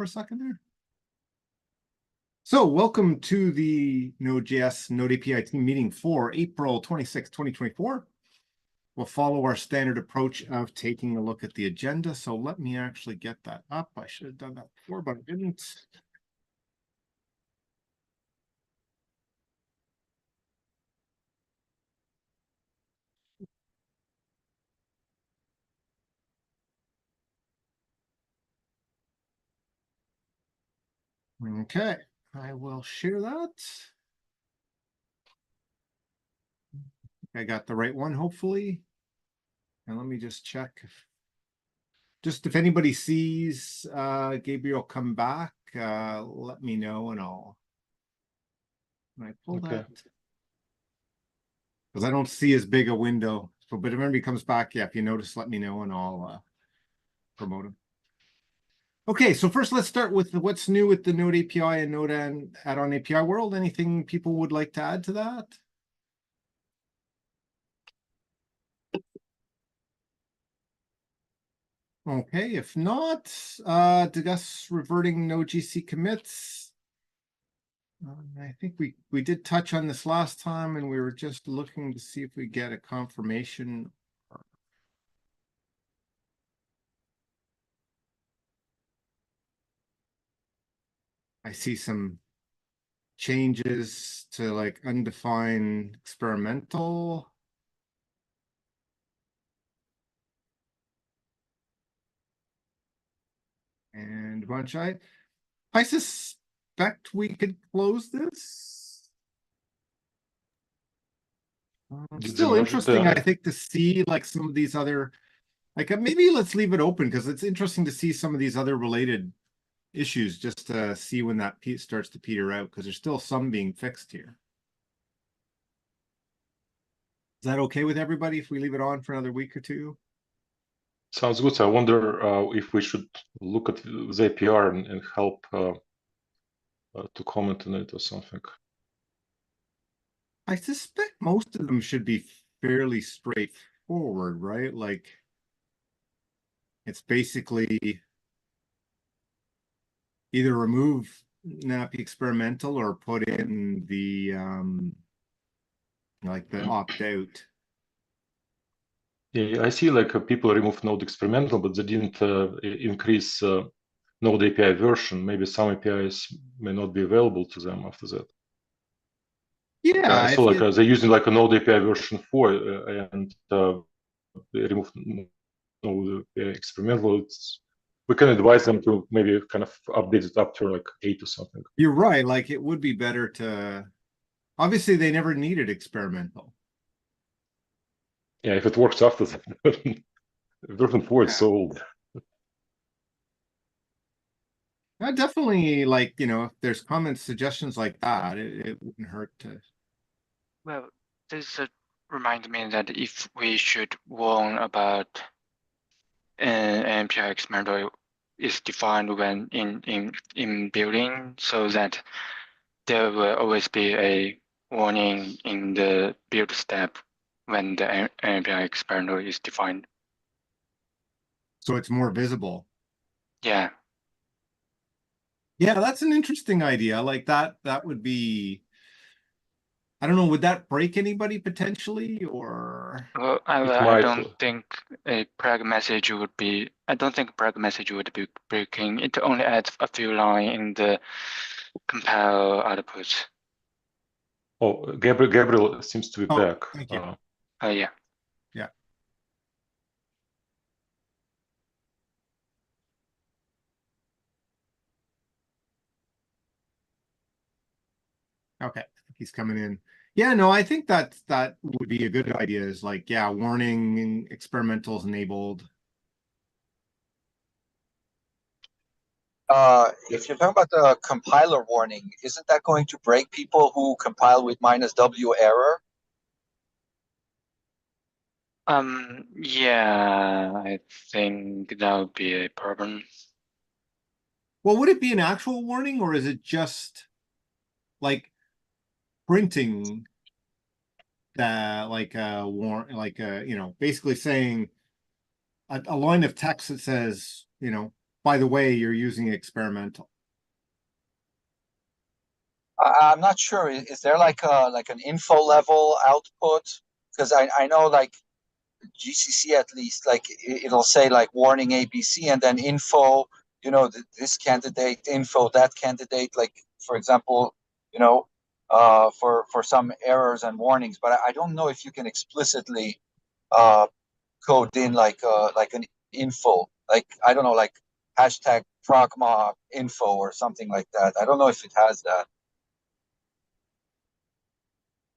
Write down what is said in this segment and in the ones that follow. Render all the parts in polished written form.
for a second there. So welcome to the Node.js Node API team meeting for April 26, 2024. We'll follow our standard approach of taking a look at the agenda. So let me actually get that up. I should have done that before, but I didn't. Okay, I will share that. I got the right one, hopefully. And let me just check. If anybody sees Gabriel come back, let me know and I'll pull that. Because I don't see as big a window. So, but if anybody comes back, yeah, if you notice, let me know and I'll promote him. Okay, so first let's start with what's new with the Node API and Node add-on API world. Anything people would like to add to that? Okay, if not, discuss reverting Node.js commits. I think we did touch on this last time, and we were just looking to see if we get a confirmation. I see some changes to like undefined experimental. And a bunch. I suspect we could close this. Still interesting, I think, to see like some of these other, like maybe let's leave it open because it's interesting to see some of these other related issues just to see when that starts to peter out because there's still some being fixed here. Is that okay with everybody if we leave it on for another week or two? Sounds good. I wonder if we should look at the APR and help to comment on it or something. I suspect most of them should be fairly straightforward, right? Like it's basically either remove NAPI experimental or put in the like the opt-out. Yeah, I see like people remove Node experimental, but they didn't increase Node API version. Maybe some APIs may not be available to them after that. Yeah, so like they're using like a Node API version 4 and they remove Node API experimental. We can advise them to maybe kind of update it up to like 8 or something. You're right. Like it would be better to. Obviously, they never needed experimental. Yeah, if it works after that, version 4 is so old. I definitely like, if there's comments, suggestions like that, it wouldn't hurt to. Well, this reminds me that if we should warn about an API experimental is defined when in building, so that there will always be a warning in the build step when the API experimental is defined. So it's more visible. Yeah. Yeah, that's an interesting idea. Like that would be, I don't know, would that break anybody potentially or? Well, I don't think a prag message would be, I don't think prag message would be breaking. It only adds a few lines in the compile output. Oh, Gabriel seems to be back. Thank you. Yeah. Yeah. Okay, he's coming in. Yeah, no, I think that would be a good idea is like, yeah, warning experimentals enabled. If you're talking about the compiler warning, isn't that going to break people who compile with -w error? Yeah, I think that would be a problem. Well, would it be an actual warning or is it just like printing that like a warn, like basically saying a line of text that says, by the way, you're using experimental. I'm not sure. Is there like an info level output? Because I know like GCC at least, like it'll say like warning ABC and then info, this candidate, info that candidate, like for example, for some errors and warnings. But I don't know if you can explicitly code in like an info, like I don't know, like hashtag pragma info or something like that. I don't know if it has that.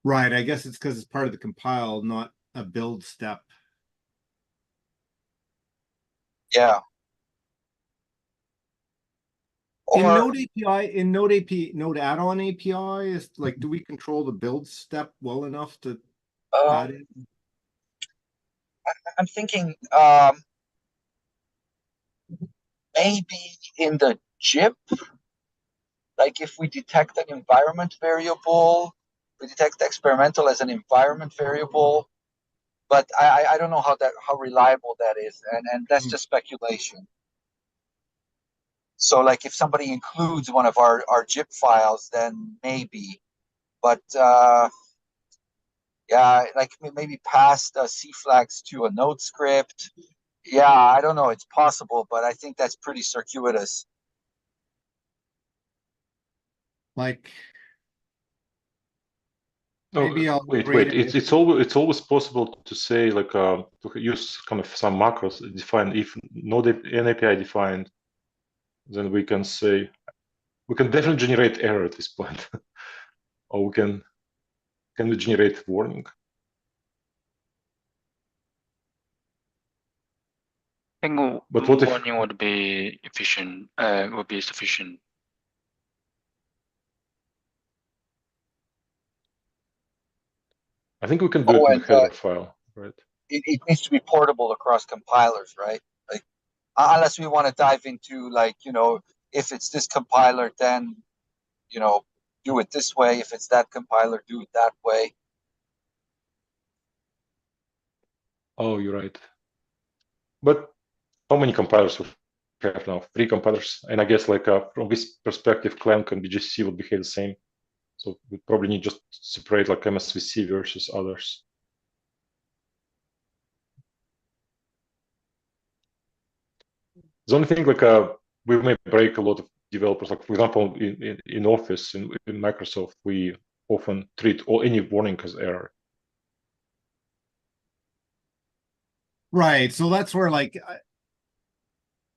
Right. I guess it's because it's part of the compile, not a build step. Yeah. In Or Node API, in Node API, Node add-on API is like, do we control the build step well enough to add um, it? I'm thinking maybe in the JIP, like if we detect an environment variable, we detect experimental as an environment variable, but I don't know how reliable that is, and that's just speculation. So like if somebody includes one of our JIP files, then maybe, but yeah, like maybe pass the C flags to a node script. Yeah, I don't know. It's possible, but I think that's pretty circuitous. Like, No, maybe I'll wait. create an It's always possible to say like to use kind of some macros defined. If node an API defined, then we can say we can definitely generate error at this point, or we can we generate warning? I think But what if warning would be efficient, would be sufficient. I think we can do Oh, it in and the header file, right? it needs to be portable across compilers, right? Like, unless we want to dive into like, if it's this compiler, then, do it this way. If it's that compiler, do it that way. Oh, you're right. But how many compilers we have now? 3 compilers, and I guess like from this perspective, Clang and BGC would behave the same. So we probably need just separate like MSVC versus others. The only thing like we may break a lot of developers. Like for example, in Office in Microsoft, we often treat any warning as error. Right. So that's where like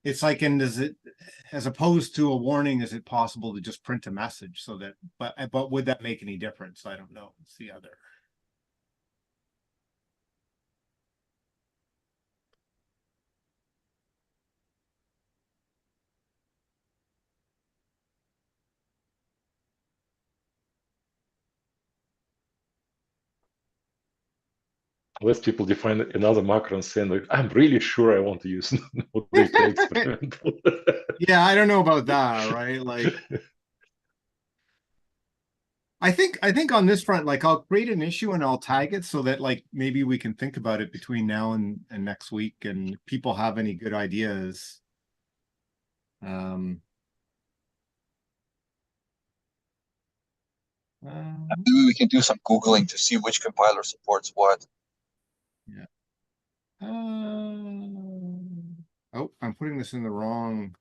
it's like, and is it, as opposed to a warning, is it possible to just print a message so that, but would that make any difference? I don't know. It's the other. Unless people define another macro and saying like, I'm really sure I want to use node.js experimental. Yeah, I don't know about that, right? Like, I think on this front, like I'll create an issue and I'll tag it so that like maybe we can think about it between now and next week, and if people have any good ideas. Maybe we can do some Googling to see which compiler supports what. Yeah. Oh, I'm putting this in the wrong.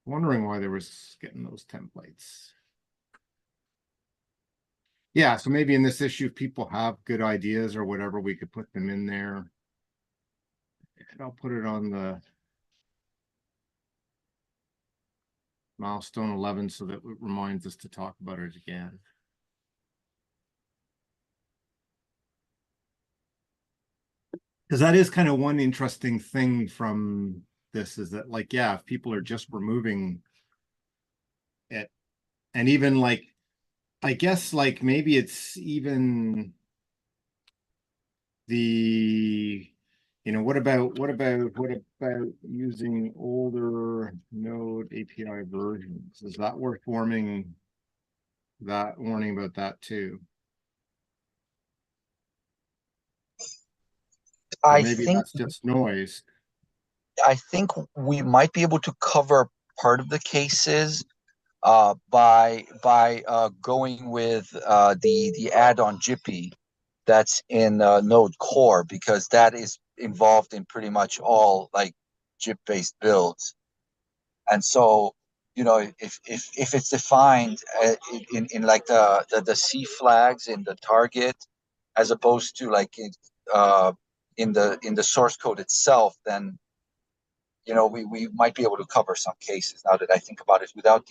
Wondering why they were getting those templates. Yeah, so maybe in this issue, if people have good ideas or whatever, we could put them in there. And I'll put it on the milestone 11 so that it reminds us to talk about it again. Because that is kind of one interesting thing from this is that, like, yeah, if people are just removing it, and even like, I guess like maybe it's even the You know, what about using older Node API versions? Is that worth warning about that too? Or I maybe think that's just noise. I think we might be able to cover part of the cases by going with the add-on Jippy that's in Node Core, because that is involved in pretty much all like JIP-based builds. And so, you know, if it's defined in like the C flags in the target, as opposed to like in the source code itself, then you know we might be able to cover some cases, now that I think about it, without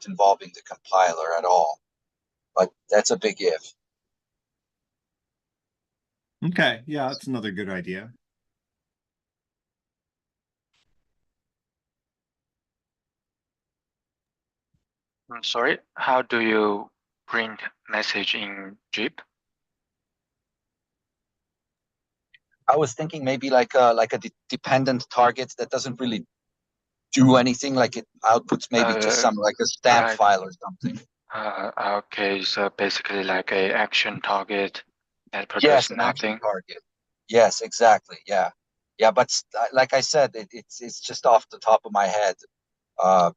involving the compiler at all. But that's a big if. Okay, yeah, that's another good idea. I'm sorry, how do you print message in JIP? I was thinking maybe like a dependent target that doesn't really do anything, like it outputs maybe just some like a stamp right. file or something. Okay, so basically like a action target that Yes, produces an action nothing. target. Yes, exactly. Yeah, yeah. But like I said, it's just off the top of my head, and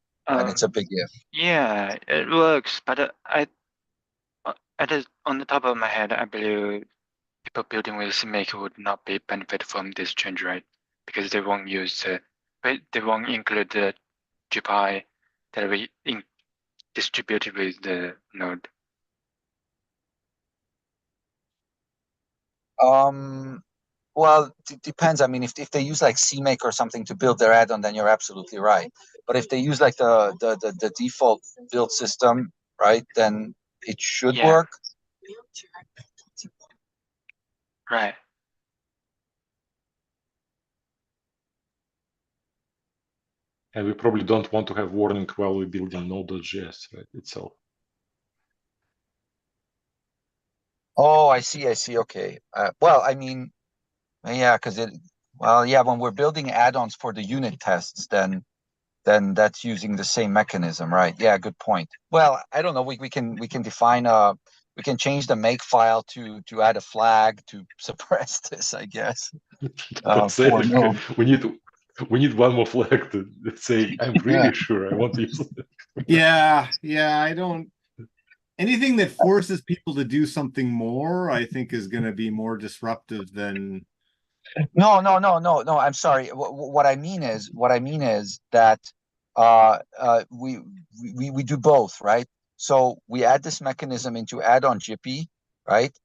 it's a big if. Yeah, it works, but on the top of my head, I believe people building with CMake would not be benefit from this change, right? Because they won't use they won't include the GPI that we distributed with the node. Well, it depends. I mean, if they use like CMake or something to build their add-on, then you're absolutely right. But if they use like the default build system, right, then it should work. Right. And we probably don't want to have warning while we're building node.js, right, itself. Oh, I see. Okay. Well, I mean, yeah, because when we're building add-ons for the unit tests, then that's using the same mechanism, right? Yeah, good point. Well, I don't know. We can define we can change the make file to add a flag to suppress this, I guess. But say For no. we need one more flag to say I'm really sure I want to use it. Yeah, I don't. Anything that forces people to do something more, I think, is going to be more disruptive than. No. I'm sorry. What I mean is that we do both, right? So we add this mechanism into add-on Jippy, right?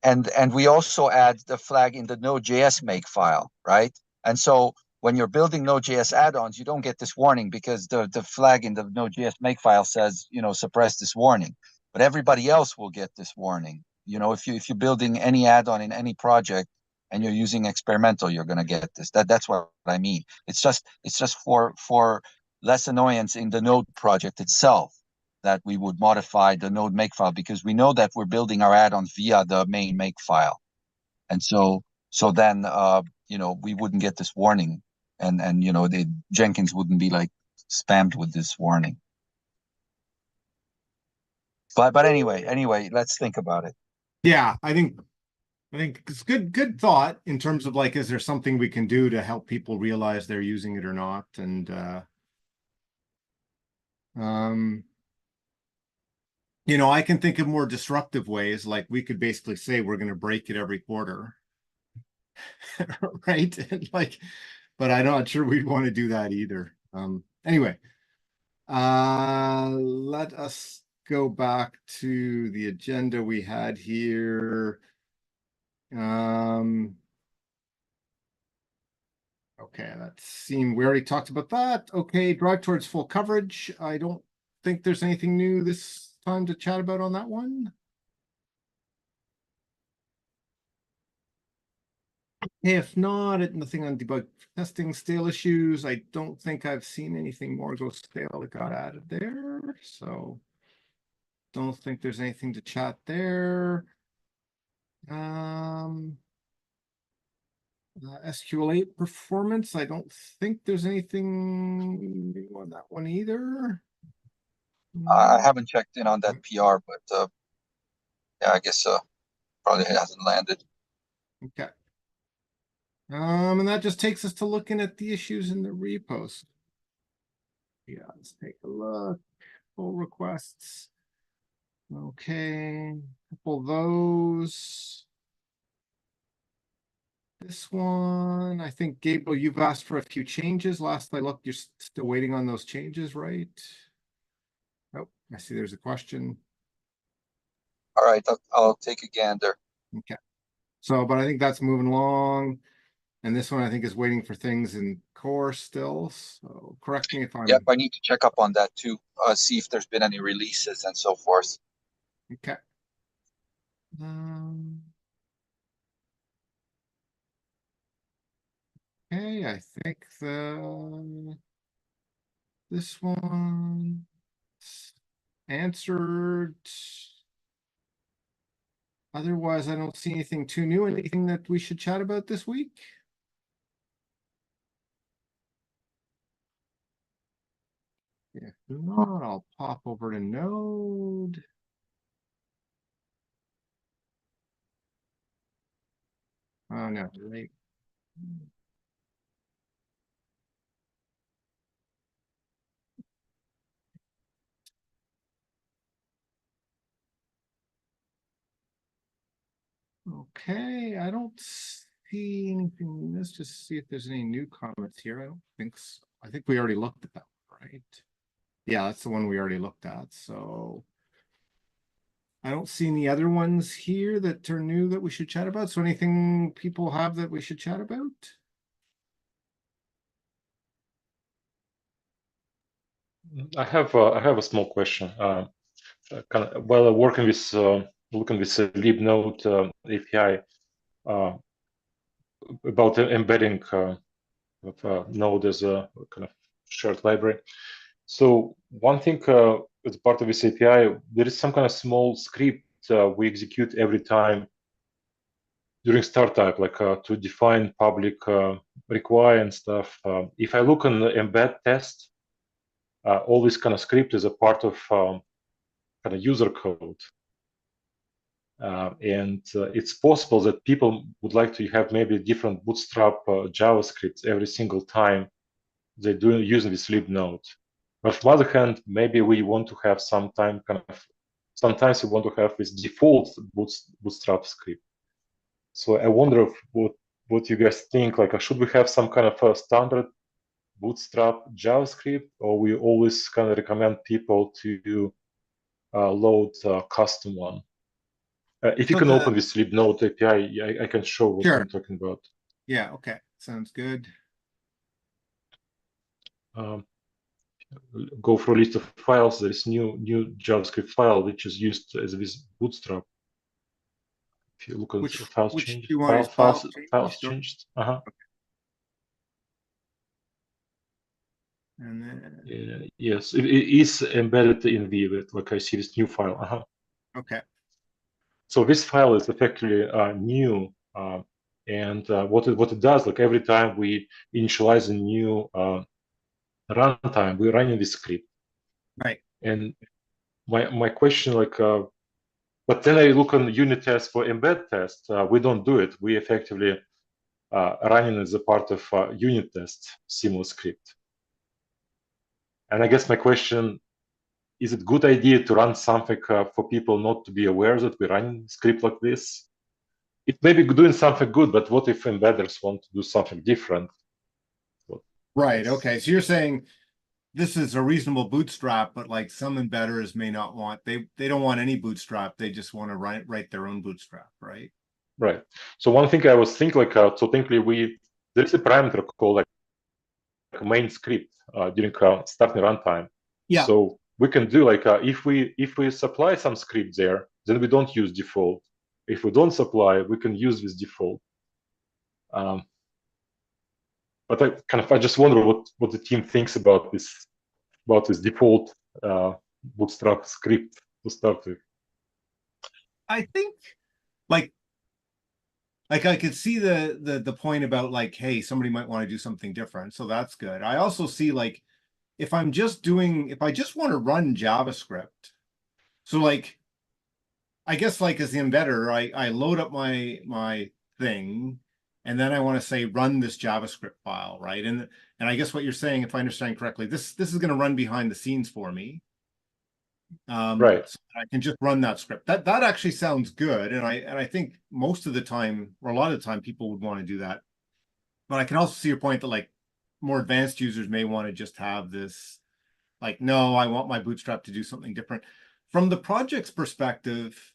And we also add the flag in the node.js make file, right? And so when you're building node.js add-ons, you don't get this warning because the flag in the node.js make file says, you know, suppress this warning. But everybody else will get this warning. You know, if you're building any add-on in any project and you're using experimental, you're going to get this. That's what I mean. It's just for less annoyance in the node project itself that we would modify the node makefile, because we know that we're building our add-ons via the main makefile. And so then you know, we wouldn't get this warning, and you know, the Jenkins wouldn't be like spammed with this warning. But anyway, let's think about it. Yeah, I think it's good thought in terms of like, is there something we can do to help people realize they're using it or not? And you know, I can think of more disruptive ways, like we could basically say we're going to break it every quarter. Right? And like, but I'm not sure we'd want to do that either. Anyway, let us go back to the agenda we had here. Okay, that seemed, we already talked about that. Okay, drive towards full coverage. I don't think there's anything new this time to chat about on that one. If not, nothing on debug testing stale issues. I don't think I've seen anything more go stale that got added there. So don't think there's anything to chat there. SQL8 performance. I don't think there's anything new on that one either. I haven't checked in on that PR, but yeah, I guess probably hasn't landed. Okay. And that just takes us to looking at the issues in the repos. Yeah, let's take a look. Pull requests. Okay, couple of those. This one, I think, Gabriel, you've asked for a few changes. Last I looked, you're still waiting on those changes, right? Oh, I see there's a question. All right, I'll take a gander. Okay. So, but I think that's moving along. And this one I think is waiting for things in core still. So correct me if I'm Yep, I need to check up on that too. See if there's been any releases and so forth. okay. Okay, I think this one answered. Otherwise, I don't see anything too new. Anything that we should chat about this week? If not, I'll pop over to Node. Oh no, late. Okay, I don't see anything. Let's just see if there's any new comments here. I don't think so. I think we already looked at that, right? Yeah, that's the one we already looked at. So I don't see any other ones here that are new that we should chat about. So anything people have that we should chat about? I have a small question. While working with looking with libnode API about embedding of Node as a kind of shared library. So one thing as part of this API, there is some kind of small script we execute every time during startup, like to define public require and stuff. If I look on the embed test, all this kind of script is a part of kind of user code. And it's possible that people would like to have maybe different Bootstrap JavaScripts every single time they do using this libnode. But on the other hand, maybe we want to have sometimes we want to have this default Bootstrap script. So I wonder what you guys think. Like, should we have some kind of a standard Bootstrap JavaScript, or we always kind of recommend people to load a custom one? If you So can open this libnode API, I can show what Sure. I'm talking about. Yeah, okay. Sounds good. Go for a list of files. There is new JavaScript file which is used as this Bootstrap. If you look at Which files do changed, you want your files changed. And then Yes, it is embedded in the like I see this new file. okay. So this file is effectively new, and what it does, like every time we initialize a new runtime, we're running this script. Right. And my question, like, but then I look on unit test for embed test. We don't do it. We effectively running as a part of unit test similar script. And I guess my question, is it a good idea to run something for people not to be aware that we're running script like this? It may be doing something good, but what if embedders want to do something different? Right. Okay. So you're saying this is a reasonable bootstrap, but like some embedders may not want, they don't want any bootstrap. They just want to write their own bootstrap, right? Right. So one thing I was thinking, like, so technically there is a parameter called like main script during starting runtime. Yeah. So we can do like if we supply some script there, then we don't use default. If we don't supply, we can use this default. But I just wonder what the team thinks about this default Bootstrap script to start with. I think like like I could see the point about like, hey, somebody might want to do something different. So that's good. I also see like if I just want to run JavaScript, so like I guess like as the embedder, I load up my thing, and then I want to say run this JavaScript file, right? And I guess what you're saying, if I understand correctly, this is going to run behind the scenes for me. Right. So I can just run that script. That actually sounds good, and I think most of the time, or a lot of the time, people would want to do that. But I can also see your point that like more advanced users may want to just have this, like, no, I want my Bootstrap to do something different. From the project's perspective,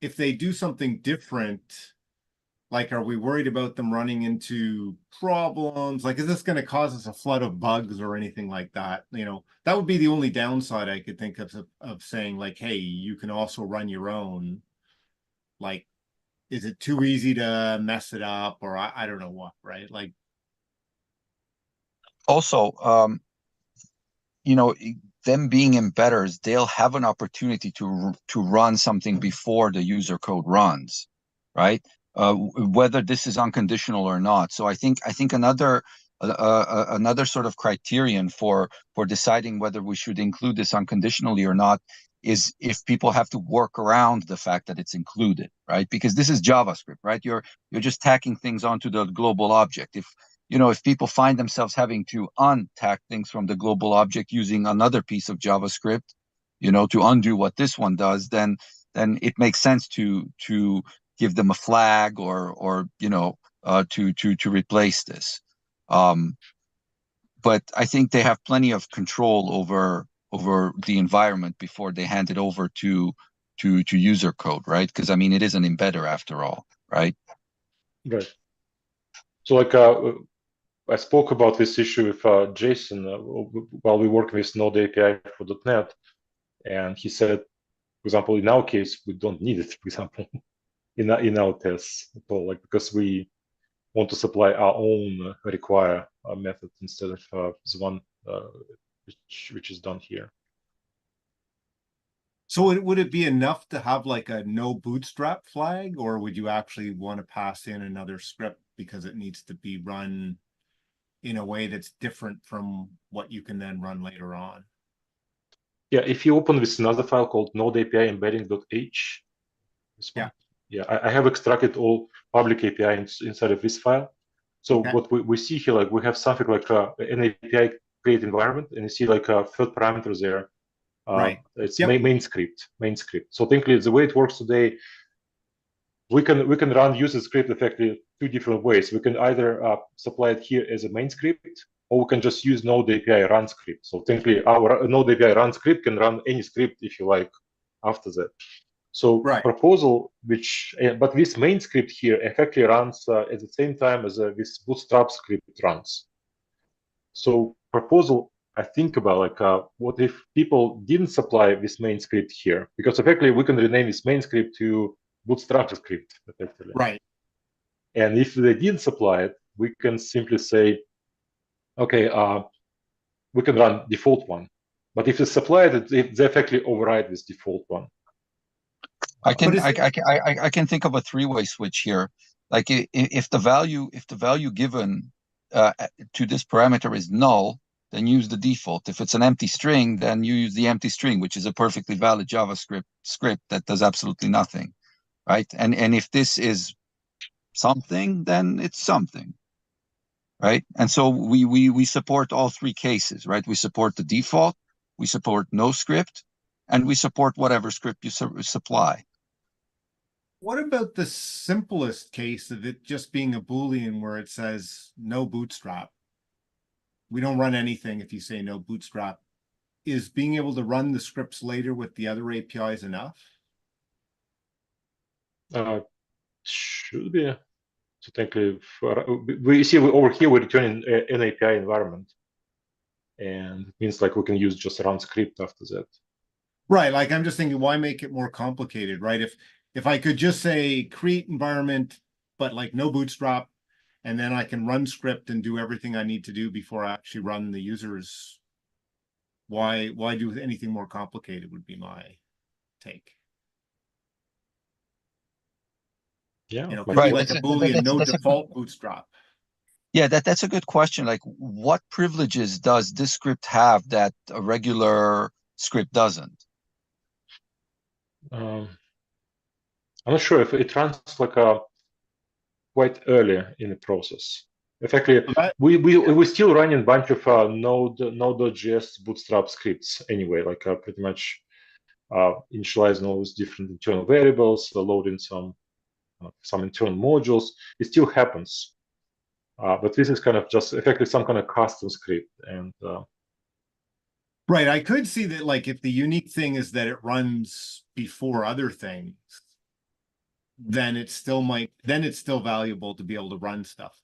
if they do something different, like, are we worried about them running into problems? Like, is this going to cause us a flood of bugs or anything like that? You know, that would be the only downside I could think of saying like, hey, you can also run your own. Like, is it too easy to mess it up, or I don't know what, right? Like, Also, you know, them being embedders, they'll have an opportunity to run something before the user code runs, right? Whether this is unconditional or not. So I think another sort of criterion for deciding whether we should include this unconditionally or not is if people have to work around the fact that it's included, right? Because this is JavaScript, right? You're just tacking things onto the global object. If people find themselves having to untack things from the global object using another piece of JavaScript, to undo what this one does, then it makes sense to give them a flag or to replace this. But I think they have plenty of control over the environment before they hand it over to user code, right? Because I mean, it is an embedder after all, right? Right. So like I spoke about this issue with Jason while we work with Node API for .NET, and he said, for example, in our case, we don't need it. For example, in our tests at all, like because we want to supply our own require method instead of the one which is done here. so would it be enough to have like a no bootstrap flag, or would you actually want to pass in another script because it needs to be run in a way that's different from what you can then run later on? Yeah, if you open this another file called node API embedding.h, this one. Yeah, I have extracted all public API inside of this file. So what we see here, like we have something like an API create environment, and you see like a third parameter there. Right. It's main script. So technically, the way it works today, we can run user script effectively two different ways. We can either supply it here as a main script, or we can just use Node API run script. So technically, our Node API run script can run any script if you like after that. So proposal, but this main script here effectively runs at the same time as this Bootstrap script runs. So proposal, I think about like what if people didn't supply this main script here? Because effectively we can rename this main script to Bootstrap script effectively. Right. And if they didn't supply it, we can simply say, okay, we can run default one. But if they supply it, they effectively override this default one. I can think of a three-way switch here. Like if the value given to this parameter is null, then use the default. If it's an empty string, then you use the empty string, which is a perfectly valid JavaScript script that does absolutely nothing, right? And if this is something, then it's something, right? And so we support all three cases, right? We support the default, we support no script, and we support whatever script you supply. What about the simplest case of it just being a Boolean where it says no bootstrap? We don't run anything if you say no bootstrap. Is being able to run the scripts later with the other APIs enough? Should be. So technically, we see over here we're returning an API environment, and it means like we can use just run script after that. Right. Like I'm just thinking, why make it more complicated, right? If I could just say create environment, but like no bootstrap, and then I can run script and do everything I need to do before I actually run the users. Why do anything more complicated would be my take. Yeah, You know, but could be Right. like a Boolean, no default bootstrap. Yeah, that's a good question. Like, what privileges does this script have that a regular script doesn't? I'm not sure if it runs like a quite early in the process. Effectively, So that, we still running a bunch of node.js bootstrap scripts anyway, like pretty much initializing all these different internal variables, loading some internal modules. It still happens, but this is kind of just effectively some kind of custom script. And right, I could see that, like, if the unique thing is that it runs before other things, then it's still valuable to be able to run stuff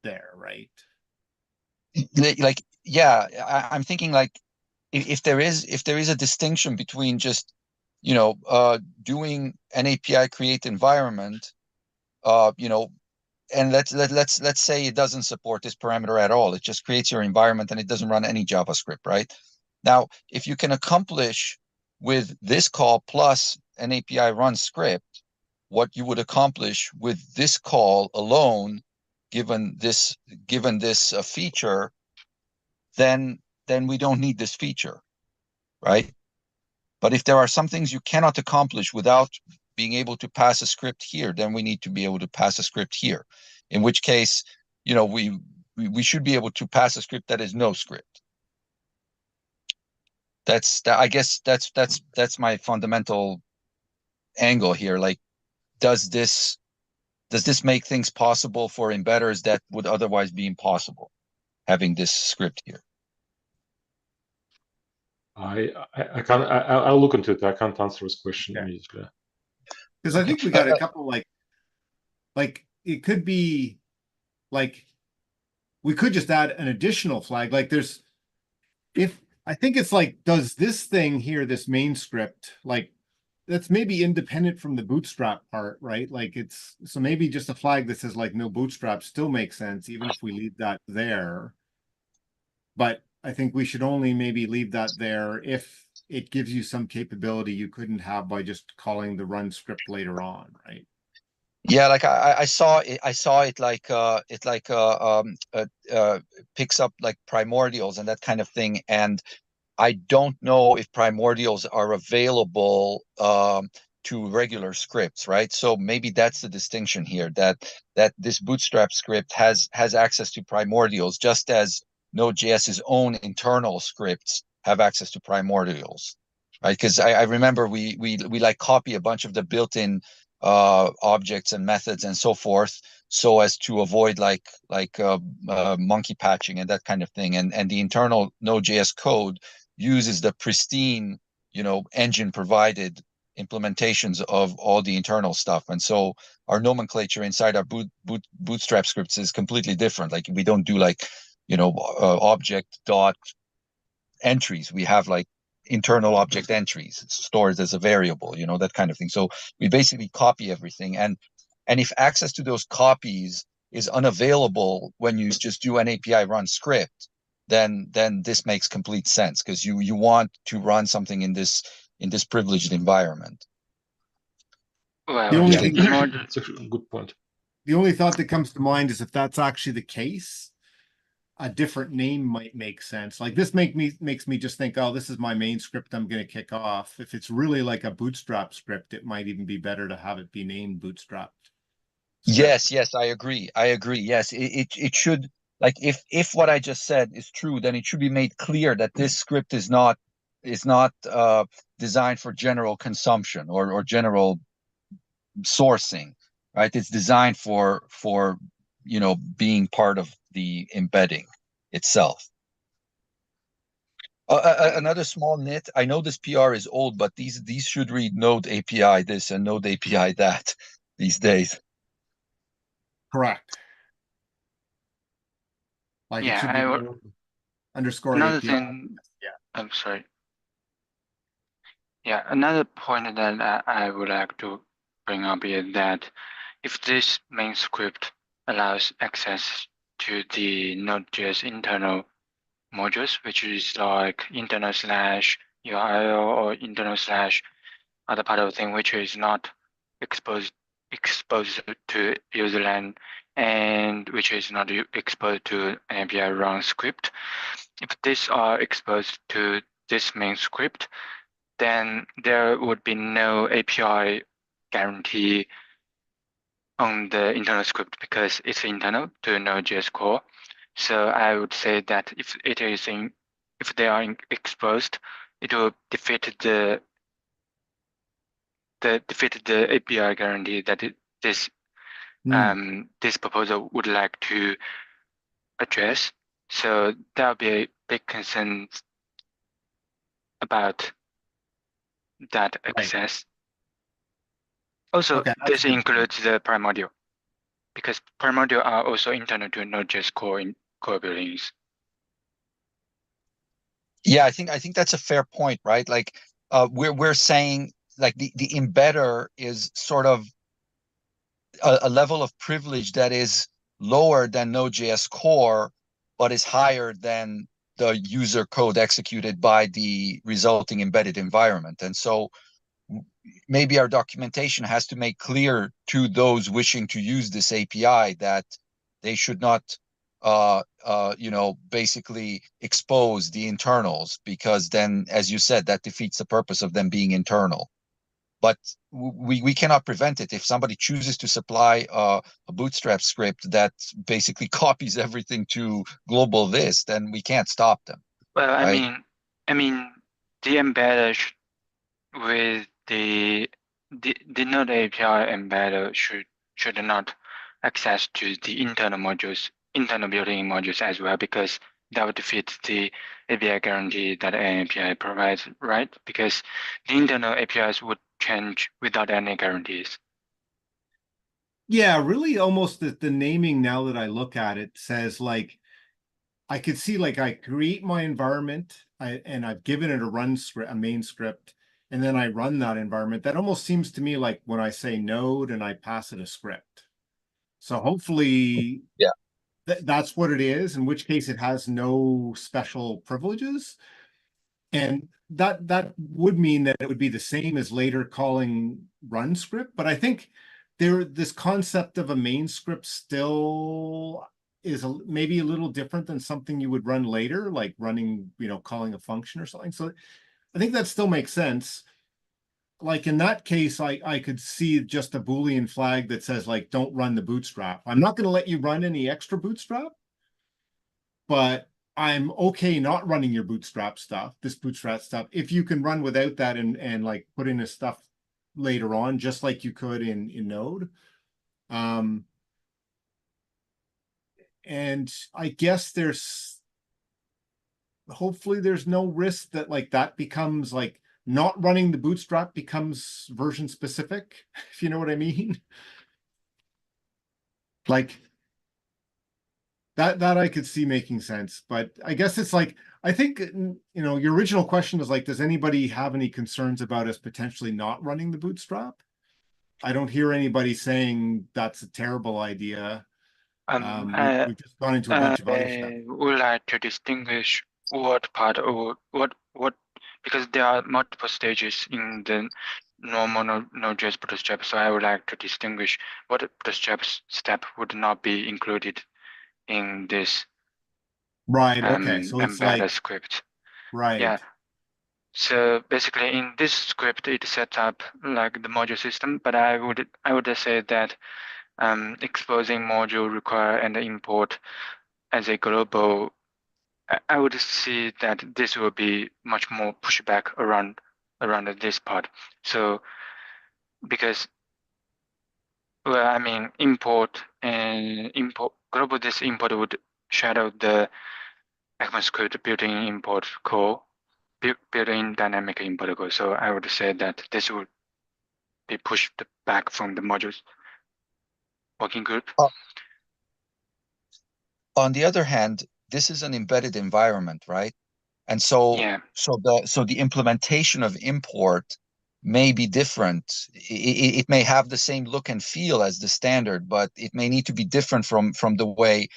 there, right? Like, yeah, I'm thinking like if there is a distinction between just doing an API create environment, and let's say it doesn't support this parameter at all. It just creates your environment and it doesn't run any JavaScript, right? Now, if you can accomplish with this call plus an API run script what you would accomplish with this call alone, given this feature, then we don't need this feature, right? But if there are some things you cannot accomplish without being able to pass a script here, then we need to be able to pass a script here. In which case, we should be able to pass a script that is no script. I guess that's my fundamental angle here. Like, does this make things possible for embedders that would otherwise be impossible, having this script here? I can't. I'll look into it. I can't answer this question immediately. Because I think we got a couple like it could be like we could just add an additional flag. Like I think it's like, does this thing here, this main script, like that's maybe independent from the bootstrap part, right? Like so maybe just a flag that says like no bootstrap still makes sense, even if we leave that there. But I think we should only maybe leave that there if it gives you some capability you couldn't have by just calling the run script later on, right? Yeah, like I saw it like picks up like primordials and that kind of thing, and I don't know if primordials are available to regular scripts, right? So maybe that's the distinction here, that this bootstrap script has access to primordials, just as Node.js's own internal scripts have access to primordials, right? Because I remember we like copy a bunch of the built-in objects and methods and so forth, so as to avoid like monkey patching and that kind of thing. And the internal Node.js code uses the pristine, engine provided implementations of all the internal stuff. And so our nomenclature inside our bootstrap scripts is completely different. Like, we don't do like, object dot entries. We have like internal object entries. It's stored as a variable, that kind of thing. So we basically copy everything. And if access to those copies is unavailable when you just do an API run script, then this makes complete sense, because you want to run something in this privileged environment. Well, The only yeah, thing in order, It's a good point. The only thought that comes to mind is if that's actually the case, a different name might make sense. Like this makes me just think, oh, this is my main script I'm going to kick off. If it's really like a bootstrap script, it might even be better to have it be named bootstrap. Yes, I agree. Yes, it should, like, if what I just said is true, then it should be made clear that this script is not designed for general consumption or general sourcing, right? It's designed for being part of the embedding itself. Another small nit. I know this PR is old, but these should read Node API this and Node API that these days. Correct. Like it should be underscore another API. thing. Yeah. I'm sorry. Yeah, another point that I would like to bring up is that if this main script allows access to the Node.js internal modules, which is like internal / URL or internal / other part of the thing, which is not exposed exposed to userland and which is not exposed to an API run script. If these are exposed to this main script, then there would be no API guarantee on the internal script because it's internal to Node.js core. So I would say that if they are exposed, it will defeat the API guarantee that this proposal would like to address. So that would be a big concern about that access. Also, Okay, that's this a good includes the Primordial, because Primordial are also internal to Node.js core in core buildings. Yeah, I think that's a fair point, right? Like, we're saying like the embedder is sort of a level of privilege that is lower than Node.js core, but is higher than the user code executed by the resulting embedded environment. And so maybe our documentation has to make clear to those wishing to use this API that they should not basically expose the internals, because then, as you said, that defeats the purpose of them being internal. But we cannot prevent it. If somebody chooses to supply a Bootstrap script that basically copies everything to global this, then we can't stop them. Well, right? I mean, the embedder with the Node API embedder should not access to the internal building modules as well, because that would defeat the API guarantee that an API provides, right? Because the internal APIs would change without any guarantees. Yeah, really almost the naming, now that I look at it, says like, I could see like I create my environment and I've given it a run script, a main script, and then I run that environment. That almost seems to me like when I say node and I pass it a script. So hopefully Yeah. that's what it is, in which case it has no special privileges. And that would mean that it would be the same as later calling run script. But I think this concept of a main script still is maybe a little different than something you would run later, like running, calling a function or something. So I think that still makes sense. Like in that case, I could see just a Boolean flag that says like, don't run the bootstrap. I'm not going to let you run any extra bootstrap, but I'm okay not running your bootstrap stuff, this bootstrap stuff, if you can run without that and like put in this stuff later on, just like you could in Node. And I guess hopefully there's no risk that like that becomes like not running the bootstrap becomes version specific, if you know what I mean. Like that I could see making sense, but I guess it's like, I think, your original question was like, does anybody have any concerns about us potentially not running the bootstrap? I don't hear anybody saying that's a terrible idea. We've just gone into a bunch of other stuff. I would like to distinguish what part or what because there are multiple stages in the normal Node.js bootstrap, so I would like to distinguish what bootstrap step would not be included in this Right. Okay. So it's embedded like, script. right. Yeah. So basically, in this script, it sets up like the module system, but I would say that exposing module require and import as a global, I would see that this will be much more pushback around this part. So because, well, I mean, import global this import would shadow the ECMAScript built-in import call, built-in dynamic import call. So I would say that this would be pushed back from the modules working group. On the other hand, this is an embedded environment, right? And so, Yeah. so the implementation of import may be different. It may have the same look and feel as the standard, but it may need to be different from the way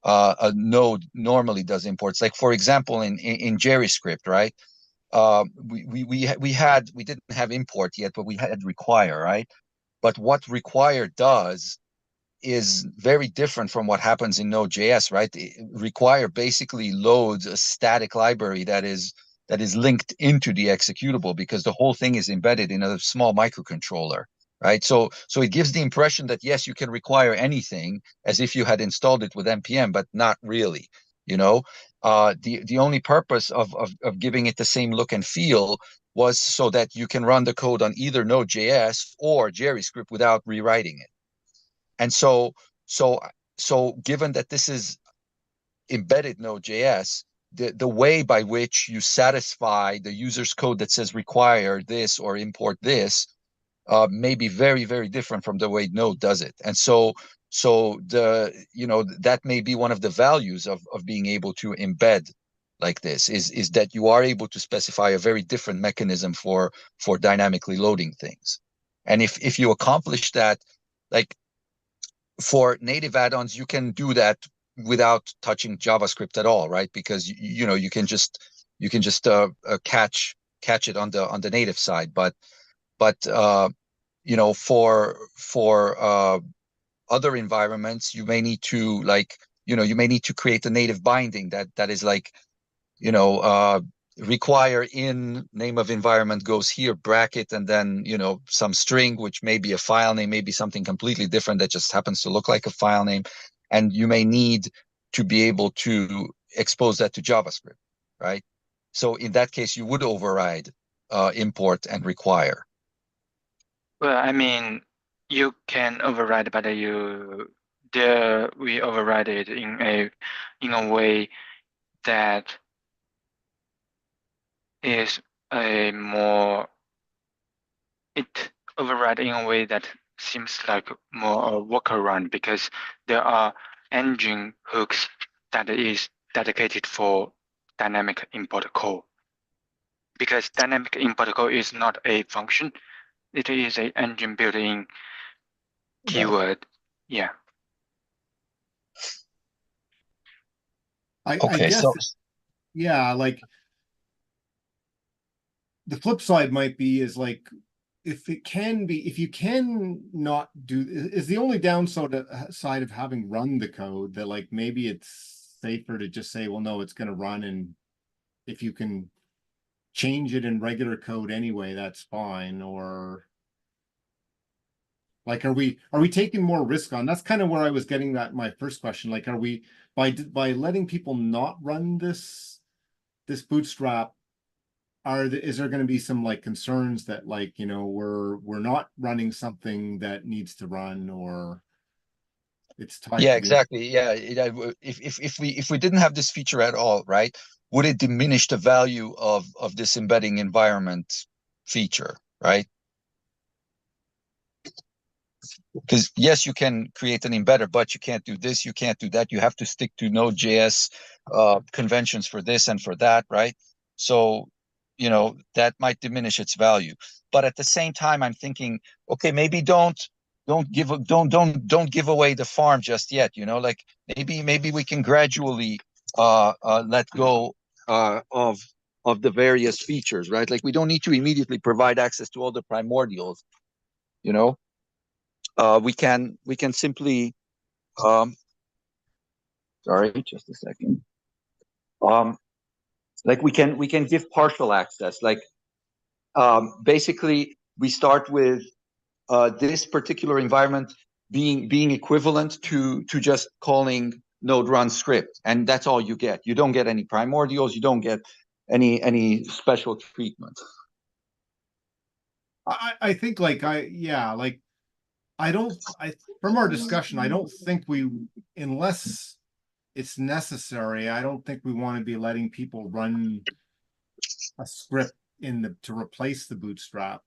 a node normally does imports. Like for example, in JavaScript, right? We didn't have import yet, but we had require, right? But what require does is very different from what happens in node.js, right? Require basically loads a static library that is linked into the executable, because the whole thing is embedded in a small microcontroller, right? So it gives the impression that yes, you can require anything as if you had installed it with npm, but not really. The only purpose of giving it the same look and feel was so that you can run the code on either node.js or JavaScript without rewriting it. And so given that this is embedded node.js, the way by which you satisfy the user's code that says require this or import this may be very, very different from the way Node does it. And so that may be one of the values of being able to embed like this, is that you are able to specify a very different mechanism for dynamically loading things. And if you accomplish that, like for native add-ons, you can do that without touching JavaScript at all, right? Because you can just catch it on the native side, but for other environments, you may need to create a native binding that is like, require in name of environment goes here, bracket, and then some string, which may be a file name, maybe something completely different that just happens to look like a file name, and you may need to be able to expose that to JavaScript, right? So in that case, you would override import and require. Well, I mean, you can override, but we override it in a way that is it override in a way that seems like more a workaround, because there are engine hooks that is dedicated for dynamic import call. Because dynamic import call is not a function, it is a engine built-in keyword. Yeah. I Okay, guess, yeah, like the flip side might be is like, if you can not do, is the only downside of having run the code that like maybe it's safer to just say, well, no, it's going to run, and if you can change it in regular code anyway, that's fine. Or like, are we taking more risk on? That's kind of where I was getting at my first question. Like, are we by letting people not run this bootstrap, is there going to be some like concerns that like, we're not running something that needs to run, or it's tied yeah, to exactly. Yeah, if we didn't have this feature at all, right, would it diminish the value of this embedding environment feature, right? Because yes, you can create an embedder, but you can't do this, you can't do that. You have to stick to Node.js conventions for this and for that, right? So, that might diminish its value. But at the same time, I'm thinking, okay, maybe don't give away the farm just yet. Like maybe we can gradually let go of the various features, right? Like we don't need to immediately provide access to all the primordials, we can simply sorry, just a second. Like we can give partial access. Like basically we start with this particular environment being equivalent to just calling node run script, and that's all you get. You don't get any primordials, you don't get any special treatment. I think like from our discussion, I don't think unless it's necessary, I don't think we want to be letting people run a script to replace the bootstrap.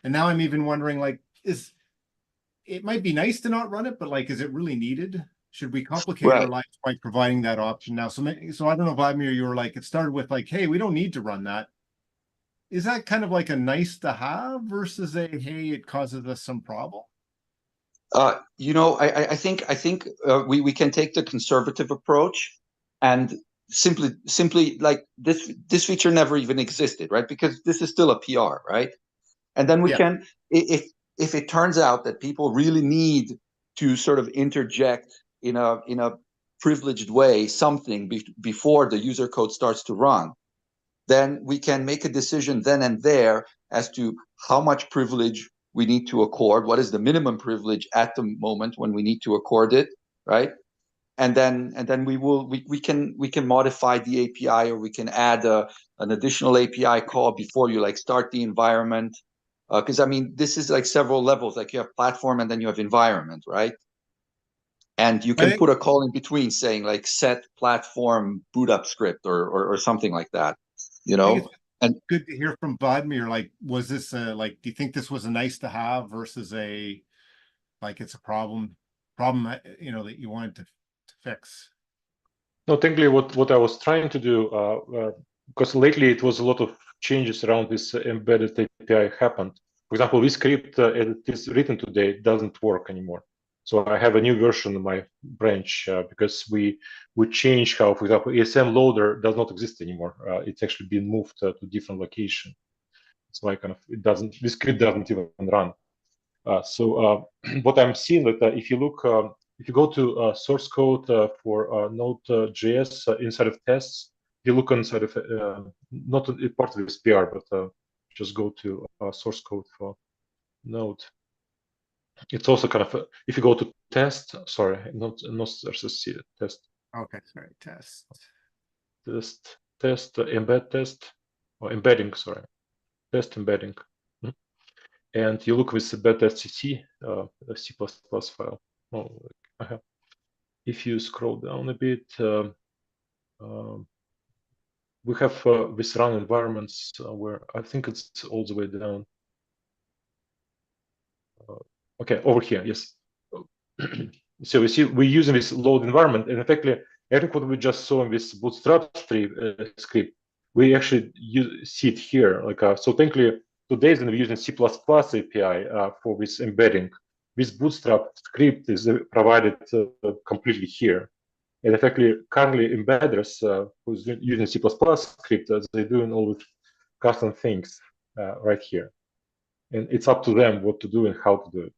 And now I'm even wondering, like, it might be nice to not run it, but like, is it really needed? Should we complicate our lives by providing that option now? So I don't know, Vladimir, you were like, it started with like, hey, we don't need to run that. Is that kind of like a nice to have versus a, hey, it causes us some problem? I think we can take the conservative approach and simply like this feature never even existed, right? Because this is still a PR, right? And then we can, if it turns out that people really need to sort of interject in a privileged way something before the user code starts to run, then we can make a decision then and there as to how much privilege we need to accord, what is the minimum privilege at the moment when we need to accord it, right? And then we can modify the API, or we can add an additional API call before you like start the environment, because I mean this is like several levels. Like you have platform and then you have environment, right? And you can put a call in between saying like set platform boot up script or something like that, you know. And good to hear from Vladimir. Like, was this like, do you think this was a nice to have versus a like it's a problem you know that you wanted to fix? No, technically, what I was trying to do, because lately it was a lot of changes around this embedded API happened. For example, this script as it is written today doesn't work anymore. So I have a new version of my branch because we changed how, for example, ESM loader does not exist anymore. It's actually been moved to different location. It's why kind of this script doesn't even run. So what I'm seeing that if you look, if you go to source code for node.js inside of tests, if you look inside of not a part of this PR, but just go to source code for node. It's also kind of if you go to test, sorry, not RCC test. Okay, sorry, test Embed test or embedding, sorry, test embedding. And you look with the beta.cc, C++ file. Oh, I have. If you scroll down a bit, we have this run environments where I think it's all the way down. Okay, over here, yes. So we see we're using this load environment, and effectively, everything what we just saw in this bootstrap script, we actually see it here. Like so, technically, today we're using C++ API for this embedding. This bootstrap script is provided completely here, and effectively, currently embedders who's using C++ script, they're doing all the custom things right here, and it's up to them what to do and how to do it.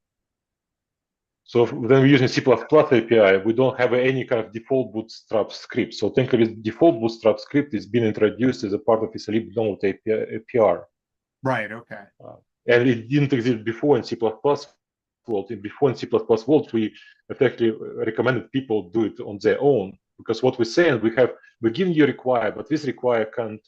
So when we're using C++ API, we don't have any kind of default bootstrap script. So think of it, default bootstrap script is being introduced as a part of this libnode APR. Right, okay. And it didn't exist before in C++ world. Before in C++ world, we effectively recommended people do it on their own, because what we're saying, we're giving you require, but this require can't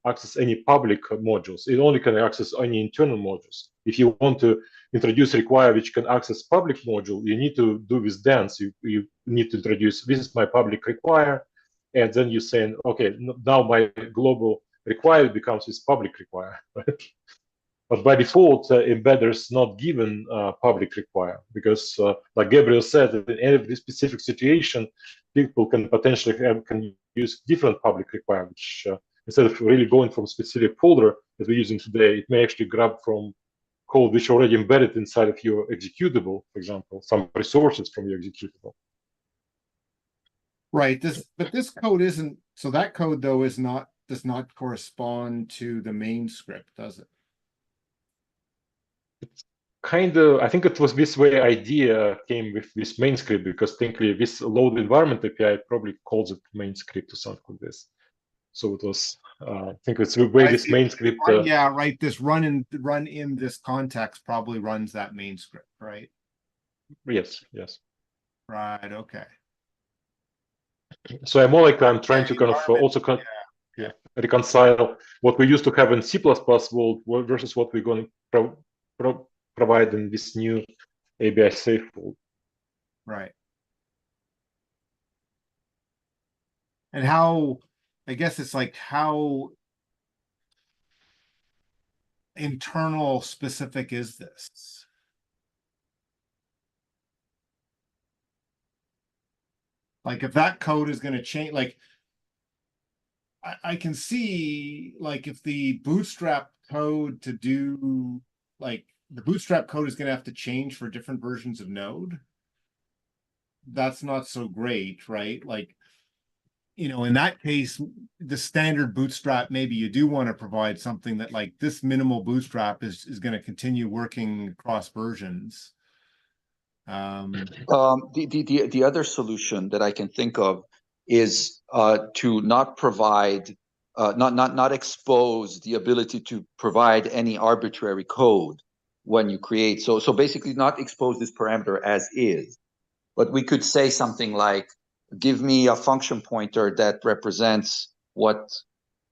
access any public modules. It only can access any internal modules. If you want to introduce require which can access public module, you need to do this dance. You need to introduce, this is my public require, and then you're saying, okay, now my global require becomes this public require. Right? But by default, embedders not given public require, because like Gabriel said, in every specific situation, people can potentially can use different public require, which instead of really going from specific folder that we're using today, it may actually grab from code which already embedded inside of your executable, for example, some resources from your executable. Right. But this code isn't, so that code though does not correspond to the main script, does it? It's kind of, I think it was this way idea came with this main script, because technically this load environment API probably calls it main script or something like this. So it was, I think it's the way this main script. Yeah, right. This run in this context probably runs that main script, right? Yes. Right. Okay. So I'm trying to kind of also reconcile what we used to have in C++ world versus what we're going to provide in this new ABI safe world. Right. And how, I guess it's like how internal specific is this? Like if that code is going to change, like I can see like if the bootstrap code to do like the bootstrap code is going to have to change for different versions of Node. That's not so great, right? Like you know, in that case, the standard bootstrap, maybe you do want to provide something that like this minimal bootstrap is going to continue working across versions. The other solution that I can think of is to not provide, not expose the ability to provide any arbitrary code when you create. So basically, not expose this parameter as is, but we could say something like, give me a function pointer that represents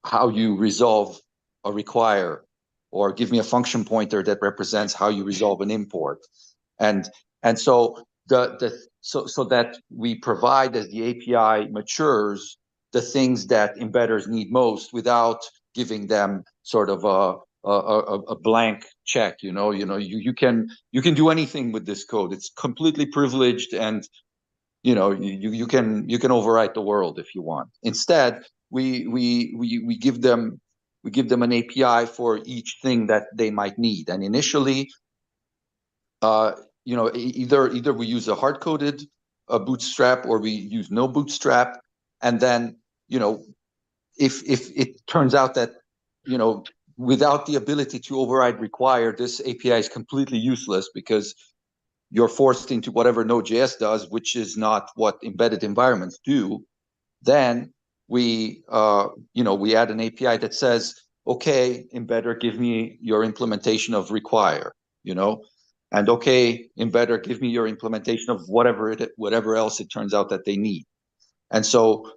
how you resolve a require, or give me a function pointer that represents how you resolve an import, and so so that we provide, as the API matures, the things that embedders need most without giving them sort of a blank check. You can do anything with this code. It's completely privileged, and you can overwrite the world if you want. Instead, we give them an API for each thing that they might need, and initially, either we use a hard-coded bootstrap, or we use no bootstrap, and then if it turns out that without the ability to override require, this API is completely useless because you're forced into whatever Node.js does, which is not what embedded environments do, then we add an API that says, okay, embedder, give me your implementation of require, and okay, embedder, give me your implementation of whatever else it turns out that they need. And so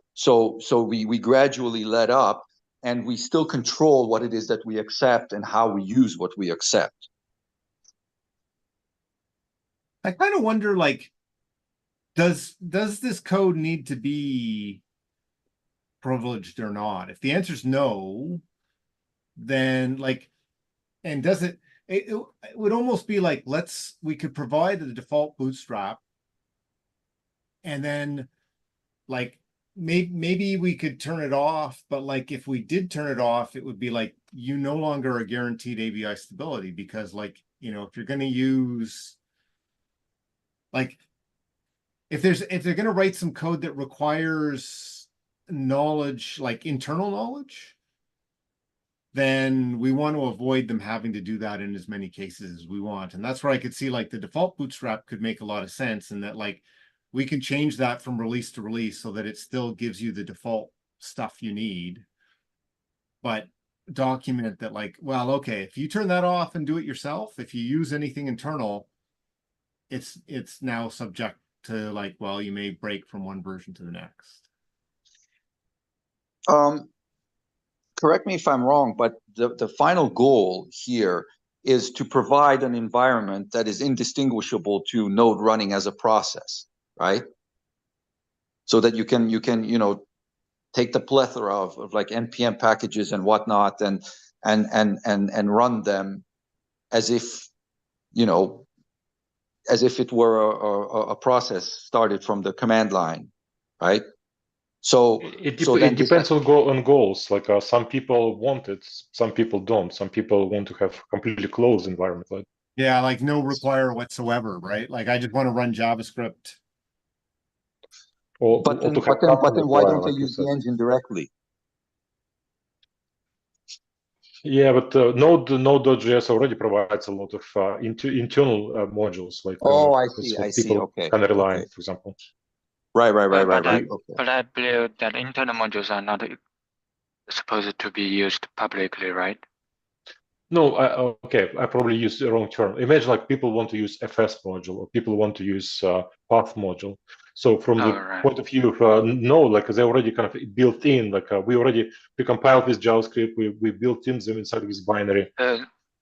we gradually let up, and we still control what it is that we accept and how we use what we accept. I kind of wonder, like, does this code need to be privileged or not? If the answer is no, then like, and does it would almost be like, we could provide the default bootstrap, and then like maybe we could turn it off, but like if we did turn it off, it would be like you no longer are guaranteed ABI stability, because like, if you're going to use, like, if they're going to write some code that requires knowledge, like internal knowledge, then we want to avoid them having to do that in as many cases as we want. And that's where I could see like the default bootstrap could make a lot of sense, and that like we can change that from release to release so that it still gives you the default stuff you need, but document that like, well, okay, if you turn that off and do it yourself, if you use anything internal, it's now subject to like, well, you may break from one version to the next. Correct me if I'm wrong, but the final goal here is to provide an environment that is indistinguishable to Node running as a process, right? So that you can take the plethora of like npm packages and whatnot, and run them as if it were a process started from the command line, right? So it depends on goals. Like some people want it, some people don't. Some people want to have completely closed environment. Like, yeah, like no require whatsoever, right? Like I just want to run JavaScript. But then why don't they use the engine directly? Yeah, but node.js already provides a lot of internal modules, like I see. people Okay. can rely on, for example. Right. But Okay. I believe that internal modules are not supposed to be used publicly, right? No, okay, I probably used the wrong term. Imagine like people want to use FS module, or people want to use path module. So from the point of view of Node, like they already kind of built in, like we compiled this JavaScript, we built in them inside this binary,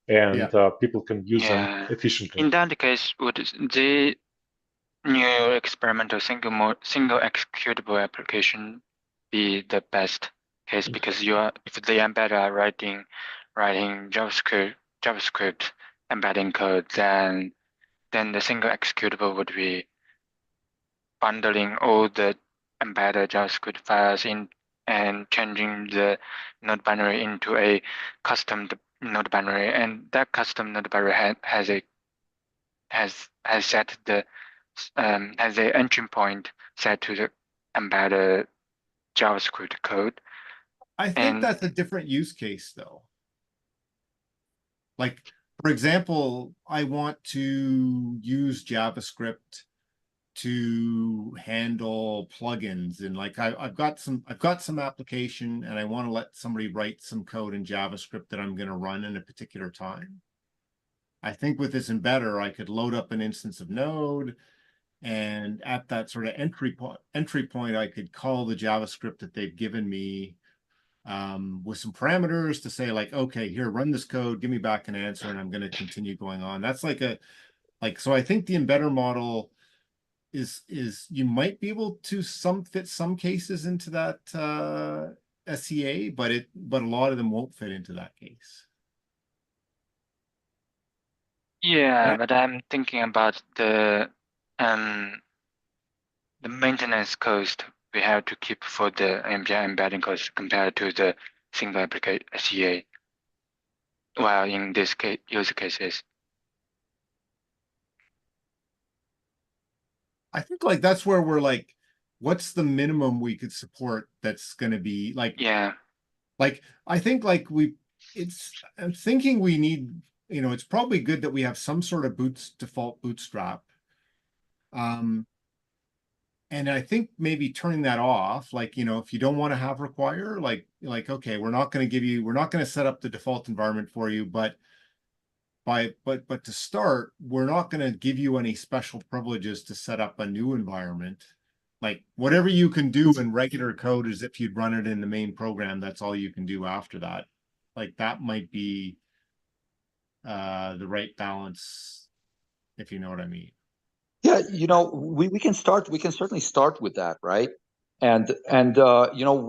and people can use them efficiently. In that case, would the new experimental single executable application be the best case? Because if the embedder are writing JavaScript embedding code, then the single executable would be bundling all the embedded JavaScript files in and changing the node binary into a custom node binary, and that custom node binary has the entry point set to the embedded JavaScript code. I think And- that's a different use case though. Like, for example, I want to use JavaScript to handle plugins, and like I've got some application and I want to let somebody write some code in JavaScript that I'm going to run in a particular time. I think with this embedder, I could load up an instance of Node, and at that sort of entry point, I could call the JavaScript that they've given me with some parameters to say like, okay, here, run this code, give me back an answer, and I'm going to continue going on. That's like so I think the embedder model is you might be able to fit some cases into that SCA, but a lot of them won't fit into that case. Yeah, but I'm thinking about the maintenance cost we have to keep for the MPI embedding cost compared to the single application SCA. Well, in this case, use cases. I think like that's where we're like, what's the minimum we could support that's going to be like, Yeah. like I think like I'm thinking we need, it's probably good that we have some sort of default bootstrap. And I think maybe turning that off, like, if you don't want to have require, like, okay, we're not going to set up the default environment for you, but to start, we're not going to give you any special privileges to set up a new environment. Like whatever you can do in regular code is if you'd run it in the main program, that's all you can do after that. Like that might be the right balance, if you know what I mean. Yeah, we can certainly start with that, right? And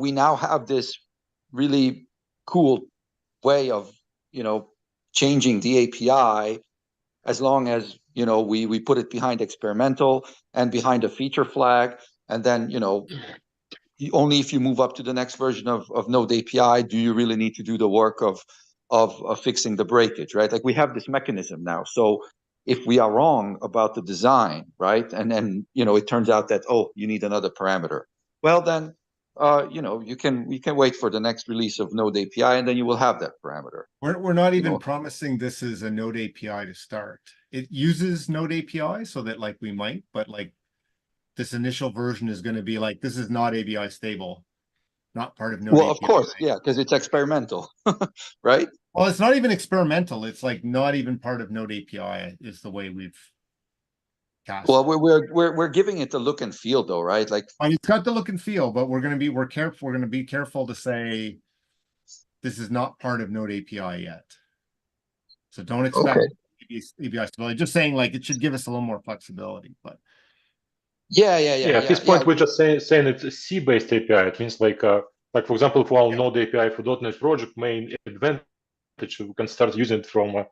we now have this really cool way of, changing the API as long as, we put it behind experimental and behind a feature flag. And then, only if you move up to the next version of Node API do you really need to do the work of fixing the breakage, right? Like we have this mechanism now. So if we are wrong about the design, right, and then it turns out that you need another parameter, well then you can wait for the next release of Node API, and then you will have that parameter. We're not even promising this is a Node API to start. It uses Node API so that like we might, but like this initial version is going to be like, this is not ABI stable, not part of Node API. Well, of course, yeah, because it's experimental, right? Well, it's not even experimental. It's like not even part of Node API is the way we've cast. Well, we're giving it the look and feel though, right? Like, and it's got the look and feel, but we're going to be careful to say this is not part of Node API yet. So don't expect ABI stability. Just saying like it should give us a little more flexibility, but yeah. At this point, we're just saying it's a C-based API. It means like for example, for our Node API for .NET project, main advantage we can start using it from a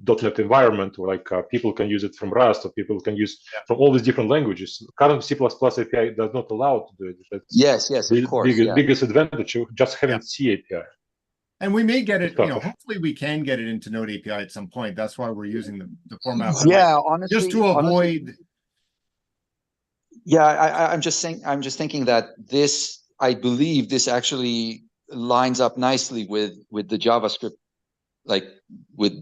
.NET environment, or like people can use it from Rust, or people can use from all these different languages. Current C++ API does not allow to do it. That's yes, of course. Biggest advantage of just having C API. And we may get it, hopefully we can get it into Node API at some point. That's why we're using the format. Yeah, honestly, just to avoid. Yeah, I'm just thinking that this, I believe this actually lines up nicely with the JavaScript, like with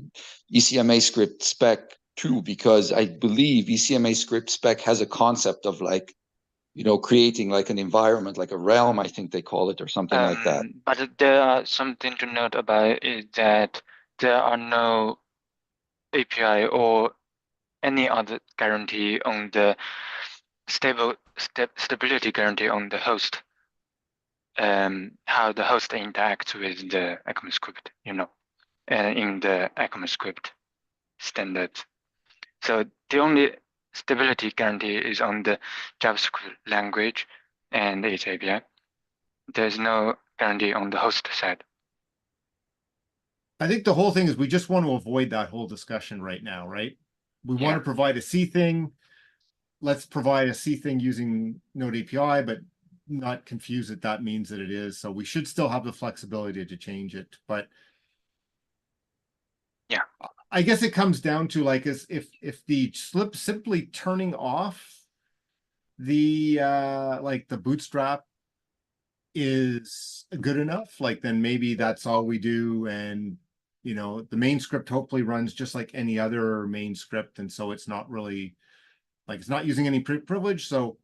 ECMA script spec too, because I believe ECMA script spec has a concept of like, creating like an environment, like a realm, I think they call it, or something like that. But there are something to note about is that there are no API or any other guarantee on the stability guarantee on the host. How the host interacts with the ECMAScript, in the ECMAScript standard. So the only stability guarantee is on the JavaScript language and its API. There's no guarantee on the host side. I think the whole thing is we just want to avoid that whole discussion right now, right? We want to provide a C thing. Let's provide a C thing using Node API, but not confuse it. That means that it is. So we should still have the flexibility to change it. But yeah, I guess it comes down to like if the simply turning off the like the bootstrap is good enough, like then maybe that's all we do. And, you know, the main script hopefully runs just like any other main script. And so it's not really like, it's not using any privilege. So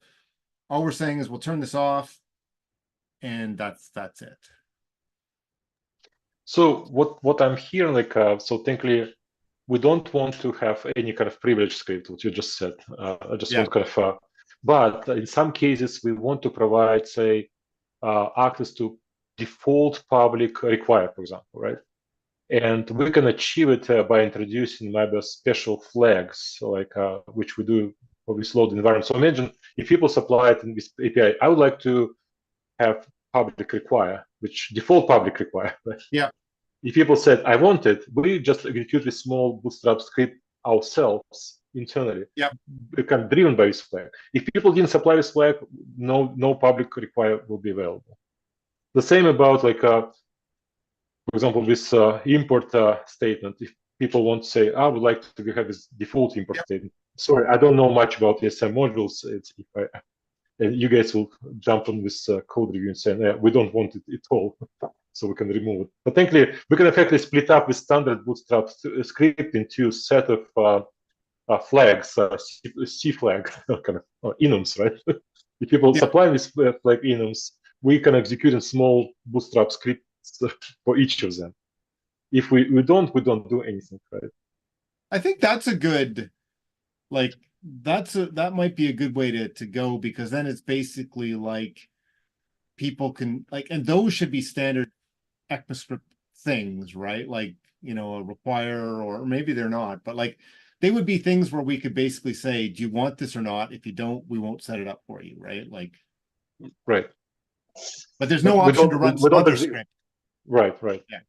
all we're saying is we'll turn this off and that's it. So what I'm hearing, like, so technically, we don't want to have any kind of privilege script, what you just said. I just want kind of, but in some cases, we want to provide, say, access to default public require, for example, right? And we can achieve it by introducing maybe special flags, like which we do with load environment. So imagine if people supply it in this API, I would like to have public require, which default public require. Right? Yeah. If people said, I want it, we just execute a small bootstrap script ourselves internally. Yeah. Kind of driven by this flag. If people didn't supply this flag, no public require will be available. The same about like, for example, this import statement. If people want to say, I would like to have this default import statement. Sorry, I don't know much about ESM modules. And you guys will jump on this code review and say, we don't want it at all. So we can remove it. But thankfully, we can effectively split up the standard Bootstrap script into a set of flags, C flag, kind of enums, right? If people supply this flag enums, we can execute in small Bootstrap scripts for each of them. If we don't do anything, right? I think that's a good, like, that might be a good way to go, because then it's basically like people can like, and those should be standard ECMAScript things, right? Like, you know, a require, or maybe they're not, but like they would be things where we could basically say, do you want this or not? If you don't, we won't set it up for you, right? Like, right. But there's no option to run some other script. Right. Yeah.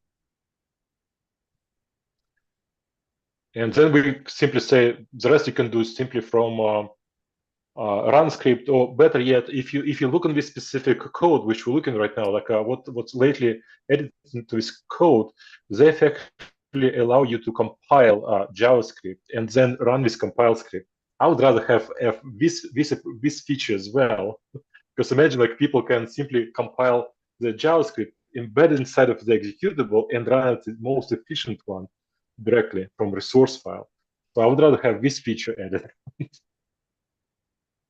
And then we simply say the rest you can do simply from run script, or better yet, if you look on this specific code which we're looking right now, like what's lately added into this code, they effectively allow you to compile JavaScript and then run this compile script. I would rather have this feature as well, because imagine like people can simply compile the JavaScript, embed inside of the executable, and run it the most efficient one directly from resource file. So I would rather have this feature added.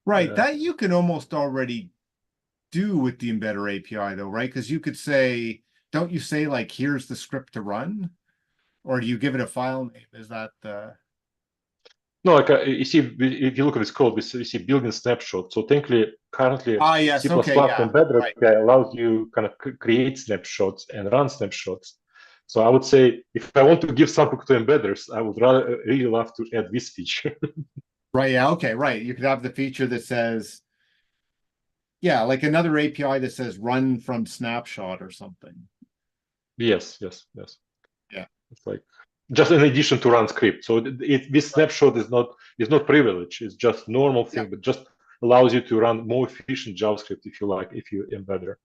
Right, that you can almost already do with the embedder API though, right? Because you could say, don't you say like, here's the script to run? Or do you give it a file name? Is that the... No, like you see, if you look at this code, you see building snapshot. So technically, currently, yes, C++ okay, yeah, embedder right. allows you kind of create snapshots and run snapshots. So I would say, if I want to give something to embedders, I would really love to add this feature. Right, yeah, okay, right. You could have the feature that says, yeah, like another API that says run from snapshot or something. Yes. Yeah. It's like just in addition to run script. So this snapshot is not privileged. It's just normal thing, but just allows you to run more efficient JavaScript if you like, if you embedder.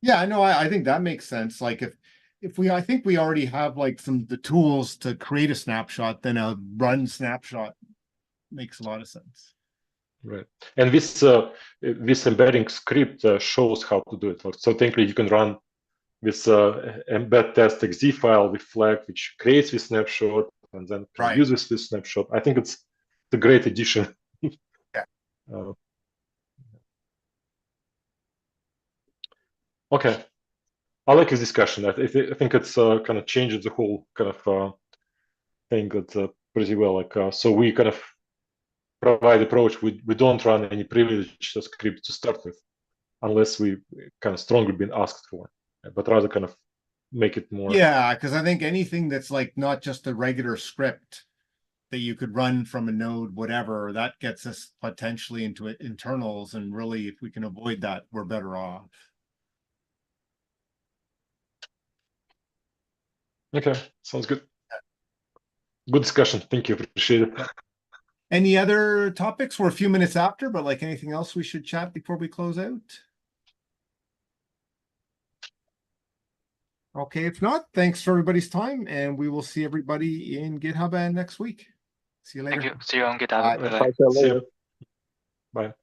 Yeah, no, I think that makes sense. Like I think we already have like the tools to create a snapshot, then a run snapshot makes a lot of sense. Right, and this embedding script shows how to do it. So technically, you can run this embed test exe file with flag, which creates this snapshot, and then uses this snapshot. I think it's a great addition. Yeah. Okay, I like this discussion. I think it's kind of changes the whole kind of thing that pretty well. Like so, we kind of provide approach. We don't run any privileged script to start with, unless we kind of strongly been asked for, but rather kind of make it more. Yeah, because I think anything that's like not just a regular script that you could run from a node, whatever, that gets us potentially into internals, and really, if we can avoid that, we're better off. Okay, sounds good. Good discussion. Thank you. Appreciate it. Any other topics? We're a few minutes after, but like anything else we should chat before we close out? Okay, if not, thanks for everybody's time, and we will see everybody in GitHub and next week. See you later. Thank you. See you on GitHub. Bye. See you. Bye.